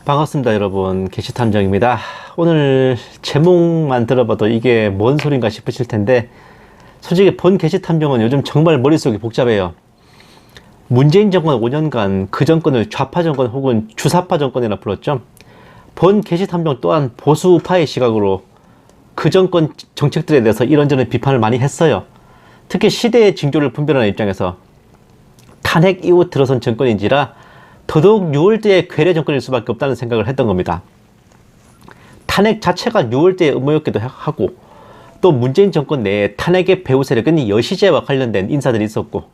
반갑습니다 여러분, 게시탐정입니다. 오늘 제목만 들어봐도 이게 뭔 소린가 싶으실 텐데, 솔직히 본 게시탐정은 요즘 정말 머릿속이 복잡해요. 문재인 정권 5년간 그 정권을 좌파 정권 혹은 주사파 정권이라 불렀죠. 본 게시탐정 또한 보수 우파의 시각으로 그 정권 정책들에 대해서 이런저런 비판을 많이 했어요. 특히 시대의 징조를 분별하는 입장에서 탄핵 이후 들어선 정권인지라 더더욱 뉴월드의 괴뢰 정권일 수밖에 없다는 생각을 했던 겁니다. 탄핵 자체가 뉴월드의 음모였기도 하고, 또 문재인 정권 내에 탄핵의 배후 세력은 여시제와 관련된 인사들이 있었고,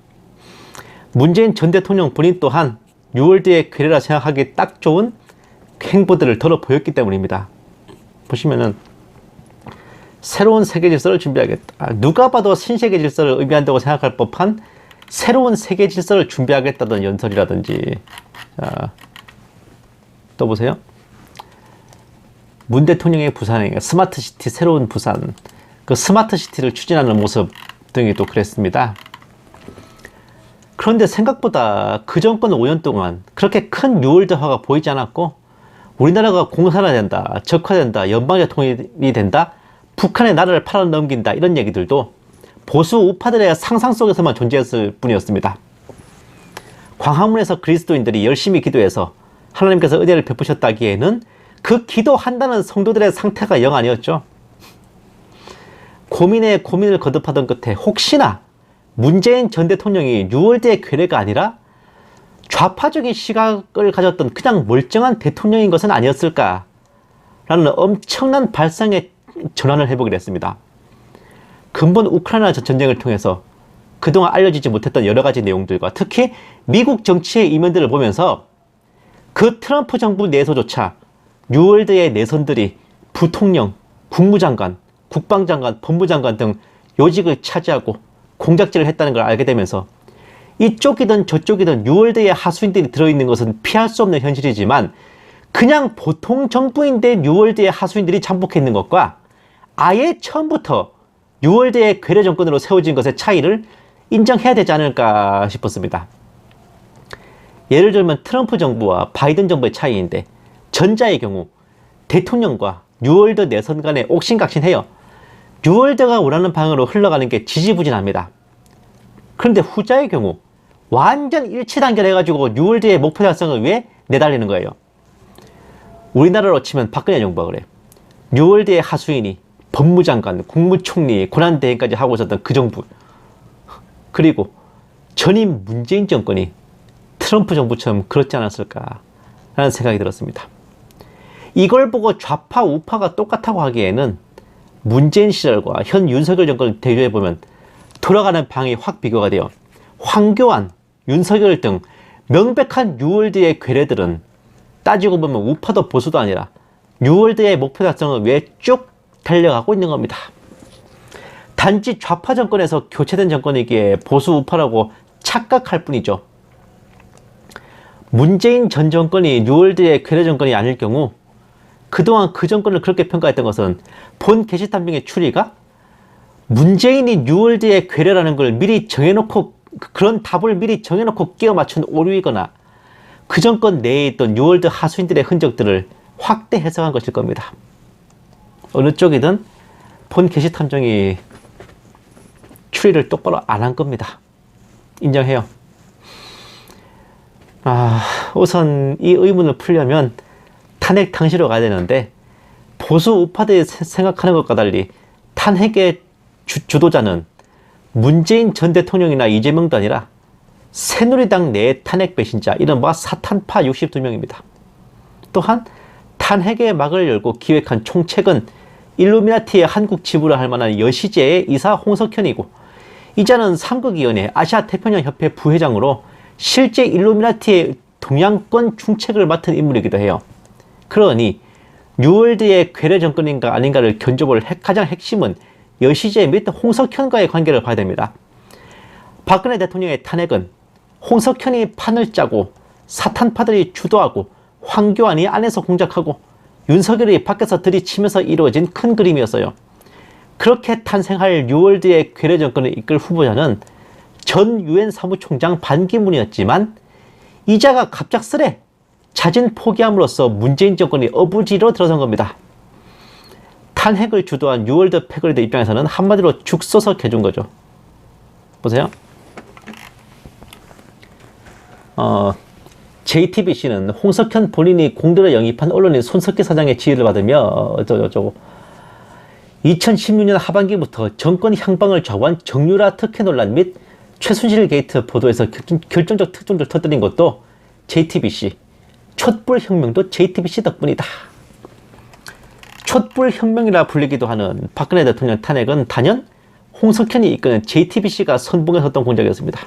문재인 전 대통령 본인 또한 뉴월드의 괴뢰라 생각하기 딱 좋은 행보들을 덜어 보였기 때문입니다. 보시면은 새로운 세계 질서를 준비하겠다, 누가 봐도 신세계 질서를 의미한다고 생각할 법한 새로운 세계 질서를 준비하겠다던 연설이라든지, 자, 또 보세요. 문 대통령의 부산행, 스마트시티 새로운 부산, 그 스마트시티를 추진하는 모습 등이 또 그랬습니다. 그런데 생각보다 그 정권 5년 동안 그렇게 큰 뉴월드화가 보이지 않았고, 우리나라가 공산화된다, 적화된다, 연방제통일이 된다, 북한의 나라를 팔아넘긴다, 이런 얘기들도 보수 우파들의 상상 속에서만 존재했을 뿐이었습니다. 광화문에서 그리스도인들이 열심히 기도해서 하나님께서 은혜를 베푸셨다기에는 그 기도한다는 성도들의 상태가 영 아니었죠. 고민에 고민을 거듭하던 끝에 혹시나 문재인 전 대통령이 뉴월드의 괴뢰가 아니라 좌파적인 시각을 가졌던 그냥 멀쩡한 대통령인 것은 아니었을까 라는 엄청난 발상의 전환을 해보기로 했습니다. 근본 우크라이나 전쟁을 통해서 그동안 알려지지 못했던 여러 가지 내용들과 특히 미국 정치의 이면들을 보면서 그 트럼프 정부 내에서조차 뉴월드의 내선들이 부통령, 국무장관, 국방장관, 법무장관 등 요직을 차지하고 공작질을 했다는 걸 알게 되면서 이쪽이든 저쪽이든 뉴월드의 하수인들이 들어있는 것은 피할 수 없는 현실이지만, 그냥 보통 정부인데 뉴월드의 하수인들이 잠복해 있는 것과 아예 처음부터 뉴월드의 괴뢰 정권으로 세워진 것의 차이를 인정해야 되지 않을까 싶었습니다. 예를 들면 트럼프 정부와 바이든 정부의 차이인데, 전자의 경우 대통령과 뉴월드 내선 간에 옥신각신해요. 뉴월드가 원하는 방향으로 흘러가는 게 지지부진합니다. 그런데 후자의 경우 완전 일치단결해가지고 뉴월드의 목표 달성을 위해 내달리는 거예요. 우리나라로 치면 박근혜 정부가 그래요. 뉴월드의 하수인이 법무장관, 국무총리, 권한대행까지 하고 있었던 그 정부, 그리고 전임 문재인 정권이 트럼프 정부처럼 그렇지 않았을까 라는 생각이 들었습니다. 이걸 보고 좌파 우파가 똑같다고 하기에는 문재인 시절과 현 윤석열 정권을 대조해보면 돌아가는 방향이 확 비교가 돼요. 황교안, 윤석열 등 명백한 뉴월드의 괴뢰들은 따지고 보면 우파도 보수도 아니라 뉴월드의 목표 달성을 위해 쭉 달려가고 있는 겁니다. 단지 좌파 정권에서 교체된 정권이기에 보수 우파라고 착각할 뿐이죠. 문재인 전 정권이 뉴월드의 괴뢰 정권이 아닐 경우 그동안 그 정권을 그렇게 평가했던 것은 본 게시탐정의 추리가 문재인이 뉴월드의 괴뢰라는 걸 미리 정해놓고, 그런 답을 미리 정해놓고 끼워 맞춘 오류이거나 그 정권 내에 있던 뉴월드 하수인들의 흔적들을 확대 해석한 것일 겁니다. 어느 쪽이든 본 게시탐정이 추리를 똑바로 안 한 겁니다. 인정해요. 우선 이 의문을 풀려면 탄핵 당시로 가야 되는데, 보수 우파들이 생각하는 것과 달리 탄핵의 주도자는 문재인 전 대통령이나 이재명도 아니라 새누리당 내 탄핵 배신자, 이른바 사탄파 62명입니다. 또한 탄핵의 막을 열고 기획한 총책은 일루미나티의 한국 지부라 할 만한 여시제의 이사 홍석현이고, 이자는 삼국위원회 아시아태평양협회 부회장으로 실제 일루미나티의 동양권 중책을 맡은 인물이기도 해요. 그러니 뉴월드의 괴뢰 정권인가 아닌가를 견줘볼 가장 핵심은 여시제 및 홍석현과의 관계를 봐야 됩니다. 박근혜 대통령의 탄핵은 홍석현이 판을 짜고 사탄파들이 주도하고 황교안이 안에서 공작하고 윤석열이 밖에서 들이치면서 이루어진 큰 그림이었어요. 그렇게 탄생할 뉴월드의 괴뢰 정권을 이끌 후보자는 전 유엔 사무총장 반기문이었지만, 이자가 갑작스레 자진 포기함으로써 문재인 정권이 어부지로 들어선 겁니다. 탄핵을 주도한 뉴월드 패거리드 입장에서는 한마디로 죽 써서 개준 거죠. 보세요. JTBC는 홍석현 본인이 공들여 영입한 언론인 손석희 사장의 지휘를 받으며 2016년 하반기부터 정권 향방을 좌우한 정유라 특혜 논란 및 최순실 게이트 보도에서 결정적 특종을 터뜨린 것도 JTBC, 촛불혁명도 JTBC 덕분이다. 촛불혁명이라 불리기도 하는 박근혜 대통령 탄핵은 단연 홍석현이 이끄는 JTBC가 선봉에 섰던 공작이었습니다.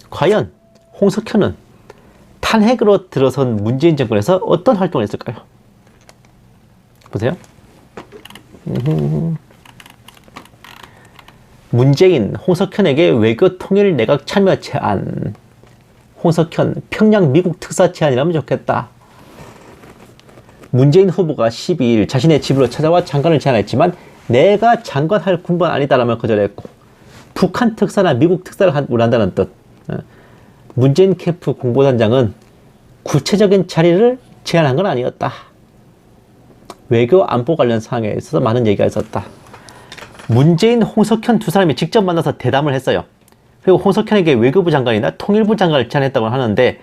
과연 홍석현은 탄핵으로 들어선 문재인 정권에서 어떤 활동을 했을까요? 보세요. 문재인, 홍석현에게 외교 통일 내각 참여 제안. 홍석현, 평양 미국 특사 제안이라면 좋겠다. 문재인 후보가 12일 자신의 집으로 찾아와 장관을 제안했지만 내가 장관할 군번 아니다라며 거절했고, 북한 특사나 미국 특사를 원한다는 뜻. 문재인 캠프 공보단장은 구체적인 자리를 제안한 건 아니었다. 외교 안보 관련 사항에 있어서 많은 얘기가 있었다. 문재인, 홍석현 두 사람이 직접 만나서 대담을 했어요. 그리고 홍석현에게 외교부 장관이나 통일부 장관을 제안했다고 하는데,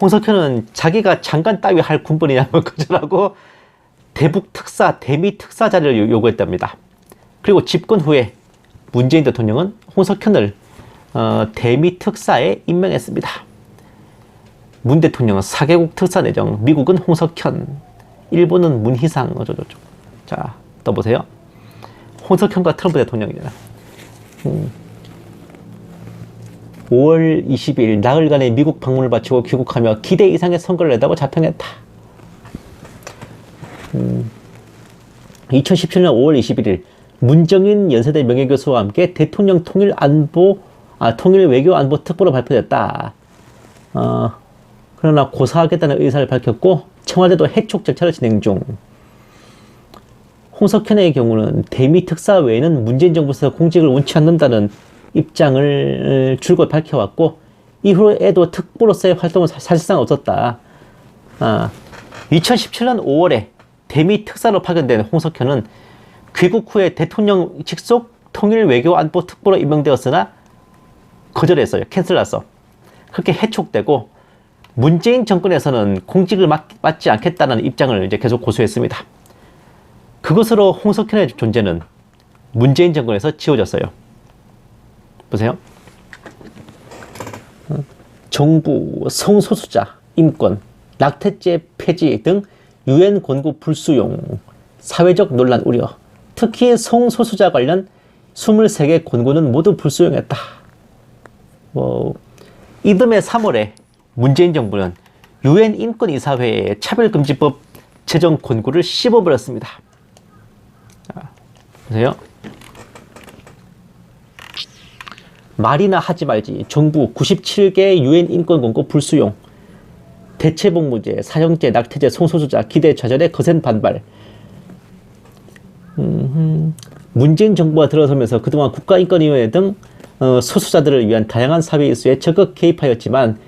홍석현은 자기가 장관 따위 할 군번이냐며 거절하고 대북 특사, 대미 특사 자리를 요구했답니다. 그리고 집권 후에 문재인 대통령은 홍석현을 대미 특사에 임명했습니다. 문 대통령은 4개국 특사 내정, 미국은 홍석현, 일본은 문희상, 어쩌고저쩌고. 자, 또 보세요. 홍석현과 트럼프 대통령이잖아. 5월 20일 나흘간의 미국 방문을 마치고 귀국하며 기대 이상의 성과를 냈다고 자평했다. 2017년 5월 21일 문정인 연세대 명예교수와 함께 대통령 통일 외교 안보 특보로 발표됐다. 그러나 고사하겠다는 의사를 밝혔고 청와대도 해촉 절차를 진행 중. 홍석현의 경우는 대미 특사 외에는 문재인 정부에서 공직을 원치 않는다는 입장을 줄곧 밝혀왔고, 이후에도 특보로서의 활동은 사실상 없었다. 2017년 5월에 대미 특사로 파견된 홍석현은 귀국 후에 대통령 직속 통일 외교 안보 특보로 임명되었으나 거절했어요. 캔슬났어. 그렇게 해촉되고 문재인 정권에서는 공직을 맡지 않겠다는 입장을 이제 계속 고수했습니다. 그것으로 홍석현의 존재는 문재인 정권에서 지워졌어요. 보세요. 정부, 성소수자, 인권, 낙태죄 폐지 등 유엔 권고 불수용, 사회적 논란 우려, 특히 성소수자 관련 23개 권고는 모두 불수용했다. 이듬해 3월에 문재인 정부는 유엔 인권이사회의 차별금지법 제정 권고를 씹어버렸습니다. 자, 보세요. 말이나 하지 말지. 정부 97개 유엔 인권 권고 불수용. 대체복무제, 사형제, 낙태죄, 성소수자, 기대 좌절에 거센 반발. 문재인 정부가 들어서면서 그동안 국가인권위원회 등 소수자들을 위한 다양한 사회 이슈에 적극 개입하였지만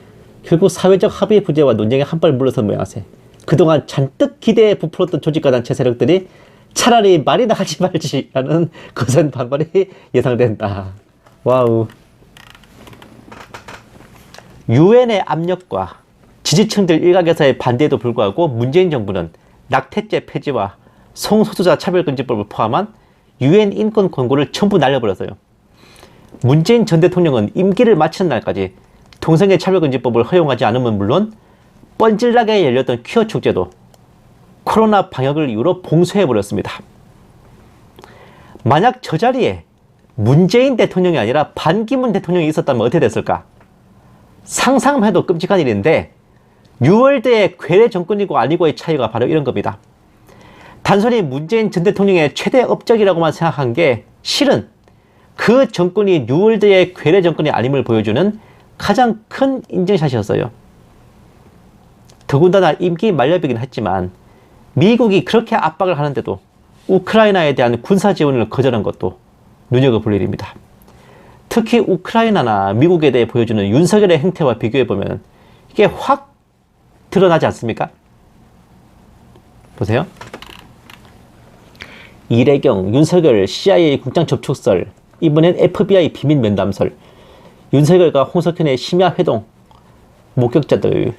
결국 사회적 합의 부재와 논쟁에 한 발 물러선 모양새. 그동안 잔뜩 기대에 부풀었던 조직과 단체 세력들이 차라리 말이나 하지 말지라는 거센 반발이 예상된다. 와우. 유엔의 압력과 지지층들 일각에서의 반대에도 불구하고 문재인 정부는 낙태죄 폐지와 성소수자 차별금지법을 포함한 유엔 인권 권고를 전부 날려버렸어요. 문재인 전 대통령은 임기를 마치는 날까지 동성애 차별금지법을 허용하지 않으면 물론 뻔질나게 열렸던 퀴어 축제도 코로나 방역을 이유로 봉쇄해버렸습니다. 만약 저 자리에 문재인 대통령이 아니라 반기문 대통령이 있었다면 어떻게 됐을까? 상상만 해도 끔찍한 일인데 뉴월드의 괴뢰 정권이고 아니고의 차이가 바로 이런 겁니다. 단순히 문재인 전 대통령의 최대 업적이라고만 생각한 게 실은 그 정권이 뉴월드의 괴뢰 정권이 아님을 보여주는 가장 큰 인증샷이었어요. 더군다나 임기 만료이긴 했지만 미국이 그렇게 압박을 하는데도 우크라이나에 대한 군사 지원을 거절한 것도 눈여겨볼 일입니다. 특히 우크라이나나 미국에 대해 보여주는 윤석열의 행태와 비교해보면 이게 확 드러나지 않습니까? 보세요. 이래경, 윤석열 CIA 국장 접촉설, 이번엔 FBI 비밀 면담설, 윤석열과 홍석현의 심야 회동, 목격자들,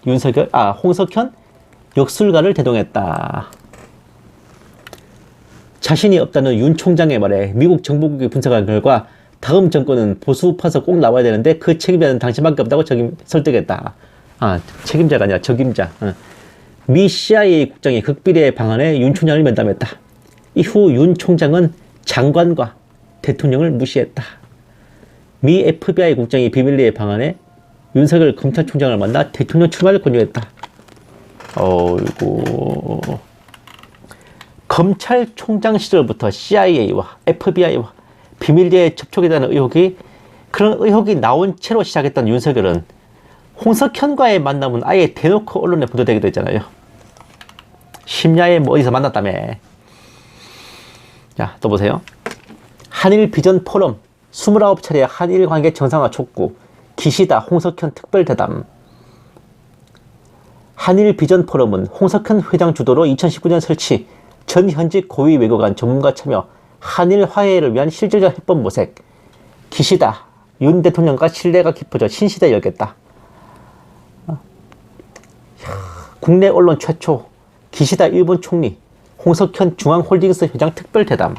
홍석현 역술가를 대동했다. 자신이 없다는 윤 총장의 말에 미국 정보국이 분석한 결과 다음 정권은 보수 우파서 꼭 나와야 되는데 그 책임자는 당신밖에 없다고 설득했다. 책임자가 아니라 적임자. 미 CIA 국장이 극비리의 방안에 윤 총장을 면담했다. 이후 윤 총장은 장관과 대통령을 무시했다. 미 FBI 국장이 비밀리에 방안에 윤석열 검찰총장을 만나 대통령 출마를 권유했다. 어이구. 검찰총장 시절부터 CIA와 FBI와 비밀리에 접촉에 대한 그런 의혹이 나온 채로 시작했던 윤석열은 홍석현과의 만남은 아예 대놓고 언론에 보도되기도 했잖아요. 심야에 뭐 어디서 만났다며. 자, 또 보세요. 한일 비전 포럼 29차례 한일 관계 정상화 촉구, 기시다 홍석현 특별대담. 한일 비전 포럼은 홍석현 회장 주도로 2019년 설치, 전 현직 고위 외교관 전문가 참여, 한일 화해를 위한 실질적 해법 모색. 기시다 윤 대통령과 신뢰가 깊어져 신시대 열겠다. 국내 언론 최초 기시다 일본 총리, 홍석현 중앙홀딩스 회장 특별대담.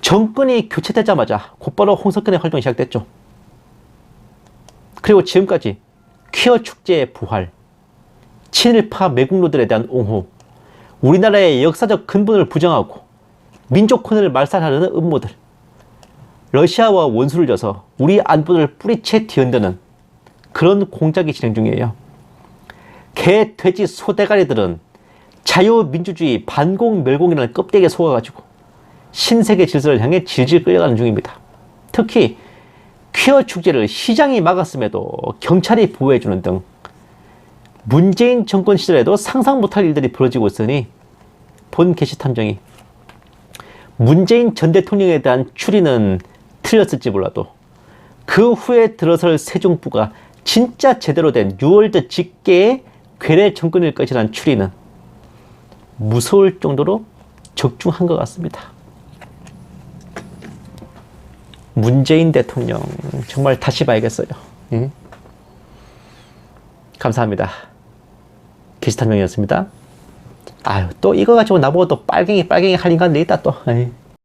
정권이 교체되자마자 곧바로 홍석현의 활동이 시작됐죠. 그리고 지금까지 퀴어 축제의 부활, 친일파 매국노들에 대한 옹호, 우리나라의 역사적 근본을 부정하고 민족혼을 말살하려는 음모들, 러시아와 원수를 져서 우리 안보를 뿌리채 뒤흔드는 그런 공작이 진행 중이에요. 개, 돼지, 소 대가리들은 자유민주주의 반공 멸공이라는 껍데기에 속아가지고 신세계 질서를 향해 질질 끌려가는 중입니다. 특히 퀴어 축제를 시장이 막았음에도 경찰이 보호해주는 등 문재인 정권 시절에도 상상 못할 일들이 벌어지고 있으니 본 게시탐정이 문재인 전 대통령에 대한 추리는 틀렸을지 몰라도 그 후에 들어설 세종부가 진짜 제대로 된 뉴월드 직계의 괴뢰 정권일 것이라는 추리는 무서울 정도로 적중한 것 같습니다. 문재인 대통령 정말 다시 봐야겠어요. 감사합니다. 게시탐정이었습니다. 아유, 또 이거 가지고 나보고 또 빨갱이 할 인간들이 있다 또. 에이.